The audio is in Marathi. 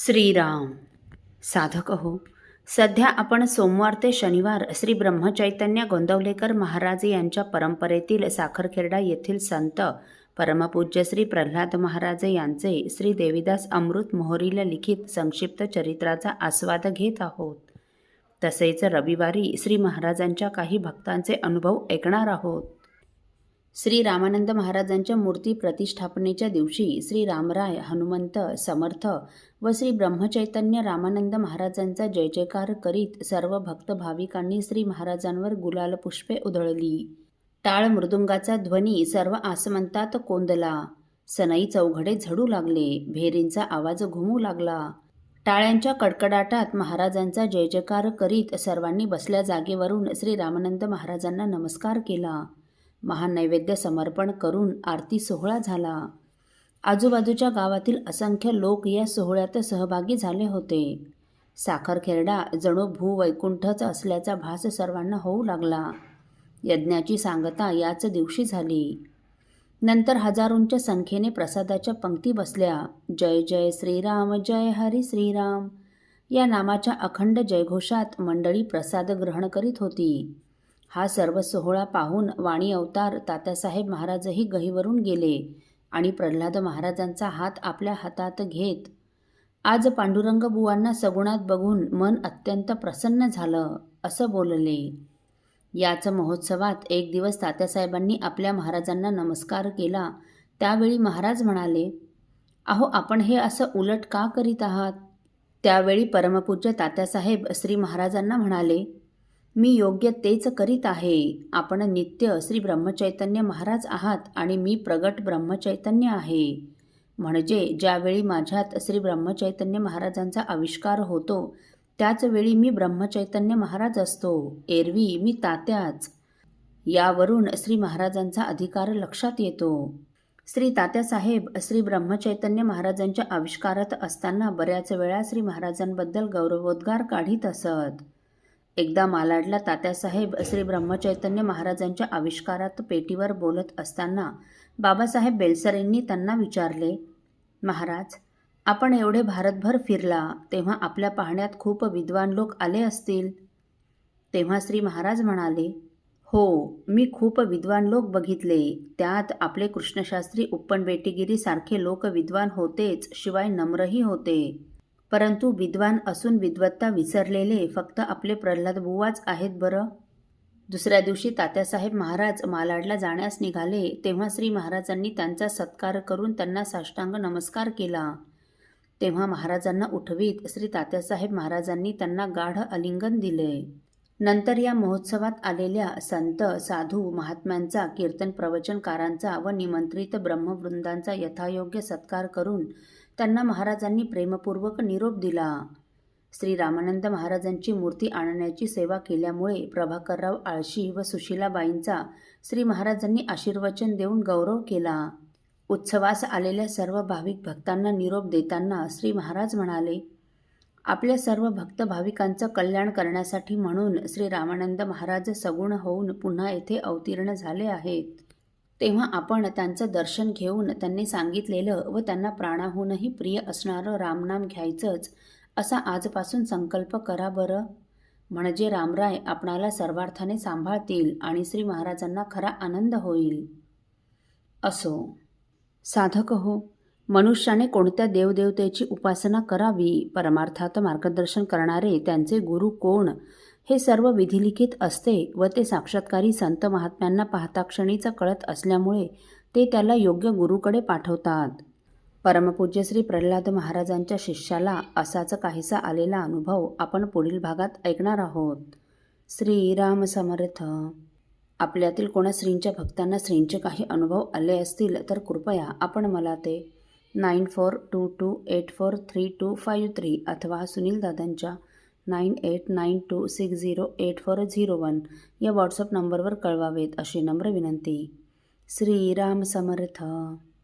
श्रीराम. साधक हो, सध्या आपण सोमवार ते शनिवार श्री ब्रह्मचैतन्य गोंदवलेकर महाराज यांच्या परंपरेतील साखरखेर्डा येथील संत परमपूज्य श्री प्रल्हाद महाराज यांचे श्री देवीदास अमृत मोहरीला लिखित संक्षिप्त चरित्राचा आस्वाद घेत आहोत. तसेच रविवारी श्री महाराजांच्या काही भक्तांचे अनुभव ऐकणार आहोत. श्री रामानंद महाराजांच्या मूर्ती प्रतिष्ठापनेच्या दिवशी श्री रामराय, हनुमंत, समर्थ व श्री ब्रह्मचैतन्य रामानंद महाराजांचा जय जयकार करीत सर्व भक्त भाविकांनी श्री महाराजांवर गुलाल पुष्पे उधळली. टाळ मृदुंगाचा ध्वनी सर्व आसमंतात कोंदला. सनई चौघडे झडू लागले. भेरींचा आवाज घुमू लागला. टाळ्यांच्या कडकडाटात महाराजांचा जय जयकार करीत सर्वांनी बसल्या जागेवरून श्री रामानंद महाराजांना नमस्कार केला. महान नैवेद्य समर्पण करून आरती सोहळा झाला. आजूबाजूच्या गावातील असंख्य लोक या सोहळ्यात सहभागी झाले होते. साखरखेर्डा जणू भूवैकुंठच असल्याचा भास सर्वांना होऊ लागला. यज्ञाची सांगता याच दिवशी झाली. नंतर हजारोंच्या संख्येने प्रसादाच्या पंक्ती बसल्या. जय जय श्रीराम, जय हरी श्रीराम या नामाच्या अखंड जयघोषात मंडळी प्रसाद ग्रहण करीत होती. हा सर्व सोहळा पाहून वाणी अवतार तात्यासाहेब महाराजही गहिवरून गेले आणि प्रल्हाद महाराजांचा हात आपल्या हातात घेत, आज पांडुरंग बुवांना सगुणात बघून मन अत्यंत प्रसन्न झालं, असं बोलले. याच महोत्सवात एक दिवस तात्यासाहेबांनी आपल्या महाराजांना नमस्कार केला. त्यावेळी महाराज म्हणाले, अहो, आपण हे असं उलट का करीत आहात? त्यावेळी परमपूज्य तात्यासाहेब श्री महाराजांना म्हणाले, मी योग्य तेच करीत आहे. आपण नित्य श्री ब्रह्मचैतन्य महाराज आहात आणि मी प्रगट ब्रह्मचैतन्य आहे. म्हणजे ज्यावेळी माझ्यात श्री ब्रह्मचैतन्य महाराजांचा आविष्कार होतो त्याचवेळी मी ब्रह्मचैतन्य महाराज असतो. एरवी मी तात्याच. यावरून श्री महाराजांचा अधिकार लक्षात येतो. श्री तात्यासाहेब श्री ब्रह्मचैतन्य महाराजांच्या आविष्कारात असताना बऱ्याच वेळा श्री महाराजांबद्दल गौरवोद्गार काढीत असत. एकदा मालाडला तात्यासाहेब श्री ब्रह्मचैतन्य महाराजांच्या आविष्कारात पेटीवर बोलत असताना बाबासाहेब बेलसरेंनी त्यांना विचारले, महाराज, आपण एवढे भारतभर फिरला तेव्हा आपल्या पाहण्यात खूप विद्वान लोक आले असतील. तेव्हा श्री महाराज म्हणाले, हो, मी खूप विद्वान लोक बघितले. त्यात आपले कृष्णशास्त्री उप्पणबेटीगिरी सारखे लोक विद्वान होतेच, शिवाय नम्रही होते. परंतु विद्वान असून विद्वत्ता विसरलेले फक्त आपले प्रल्हाद बुवाच आहेत बरं. दुसऱ्या दिवशी तात्यासाहेब महाराज मालाडला जाण्यास निघाले तेव्हा श्री महाराजांनी त्यांचा सत्कार करून त्यांना साष्टांग नमस्कार केला. तेव्हा महाराजांना उठवीत श्री तात्यासाहेब महाराजांनी त्यांना गाढ आलिंगन दिले. नंतर या महोत्सवात आलेल्या संत, साधू, महात्म्यांचा, कीर्तन प्रवचनकारांचा व निमंत्रित ब्रह्मवृंदांचा यथायोग्य सत्कार करून त्यांना महाराजांनी प्रेमपूर्वक निरोप दिला. श्री रामानंद महाराजांची मूर्ती आणण्याची सेवा केल्यामुळे प्रभाकरराव आळशी व सुशीलाबाईंचा श्री महाराजांनी आशीर्वचन देऊन गौरव केला. उत्सवास आलेल्या सर्व भाविक भक्तांना निरोप देताना श्री महाराज म्हणाले, आपल्या सर्व भक्त भाविकांचं कल्याण करण्यासाठी म्हणून श्री रामानंद महाराज सगुण होऊन पुन्हा येथे अवतीर्ण झाले आहेत. तेव्हा आपण त्यांचं दर्शन घेऊन त्यांनी सांगितलेलं व त्यांना प्राणाहूनही प्रिय असणारं रामनाम घ्यायचंच असा आजपासून संकल्प करा बरं. म्हणजे रामराय आपणाला सर्वार्थाने सांभाळतील आणि श्री महाराजांना खरा आनंद होईल. असो. साधक हो, मनुष्याने कोणत्या देवदेवतेची उपासना करावी, परमार्थात मार्गदर्शन करणारे त्यांचे गुरु कोण, हे सर्व विधिलिखित असते व ते साक्षात्कारी संत महात्म्यांना पाहता क्षणीच कळत असल्यामुळे ते त्याला योग्य गुरुकडे पाठवतात. परमपूज्य श्री प्रल्हाद महाराजांच्या शिष्याला असाच काहीसा आलेला अनुभव आपण पुढील भागात ऐकणार आहोत. श्रीराम समर्थ. आपल्यातील कोणा श्रींच्या भक्तांना श्रींचे काही अनुभव आले असतील तर कृपया आपण मला ते 9422843253 अथवा सुनील दादांच्या 9892608401 या व्हॉट्सअप नंबरवर कळवावेत अशी नम्र विनंती. श्रीराम समर्थ.